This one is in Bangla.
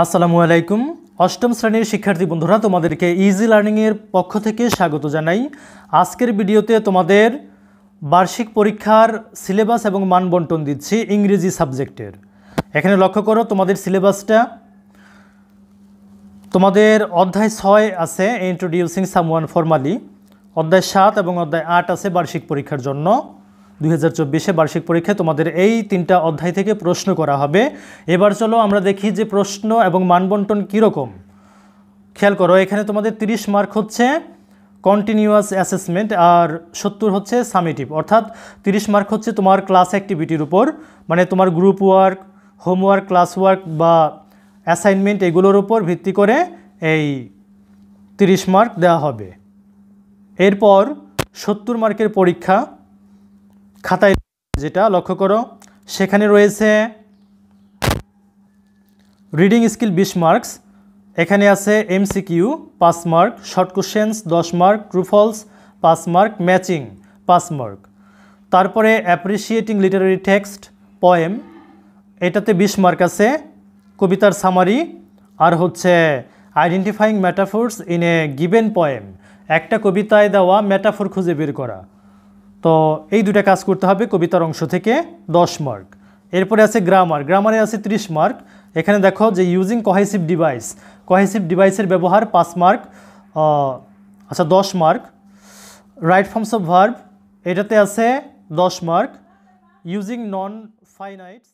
আসসালামু আলাইকুম। অষ্টম শ্রেণীর শিক্ষার্থী বন্ধুরা, তোমাদেরকে ইজি লার্নিংয়ের পক্ষ থেকে স্বাগত জানাই। আজকের ভিডিওতে তোমাদের বার্ষিক পরীক্ষার সিলেবাস এবং মান বন্টন দিচ্ছি ইংরেজি সাবজেক্টের। এখানে লক্ষ্য করো তোমাদের সিলেবাসটা। তোমাদের অধ্যায় 6 আছে ইন্ট্রোডিউসিং সামওয়ান ফরমালি, অধ্যায় 7 এবং অধ্যায় 8 আছে বার্ষিক পরীক্ষার জন্য। 2024 বার্ষিক পরীক্ষায় তোমাদের এই 3টা অধ্যায় থেকে প্রশ্ন করা হবে। এবার চলো আমরা দেখি যে প্রশ্ন এবং মানবন্টন কীরকম। খেয়াল করো, এখানে তোমাদের 30 মার্ক হচ্ছে কন্টিনিউয়াস অ্যাসেসমেন্ট আর 70 হচ্ছে সামেটিভ, অর্থাৎ 30 মার্ক হচ্ছে তোমার ক্লাস অ্যাক্টিভিটির উপর, মানে তোমার group work, homework, class work বা অ্যাসাইনমেন্ট এগুলোর উপর ভিত্তি করে এই 30 মার্ক দেওয়া হবে। এরপর 70 মার্কের পরীক্ষা খাতায়, যেটা লক্ষ্য করো সেখানে রয়েছে রিডিং স্কিল 20 মার্কস, এখানে আছে MCQ 5 mark, short questions 10 mark, true false 5 mark, matching 5 mark. তারপরে অ্যাপ্রিসিয়েটিং লিটারারি টেক্সট পোয়েম, এটাতে 20 মার্ক আছে, কবিতার সামারি, আর হচ্ছে identifying metaphors in a given poem, একটা কবিতায় দেওয়া মেটাফোর খুঁজে বের করা। তো এই দুটা কাজ করতে হবে কবিতার অংশ থেকে, 10 মার্ক। এরপরে আছে গ্রামার, গ্রামারে আছে 30 মার্ক। এখানে দেখো যে ইউজিং কোহেসিভ ডিভাইস, কোহেসিভ ডিভাইসের ব্যবহার 5 mark, 10 mark. Right forms of verb, এটাতে আছে 10 মার্ক। ইউজিং নন ফাইনাইটস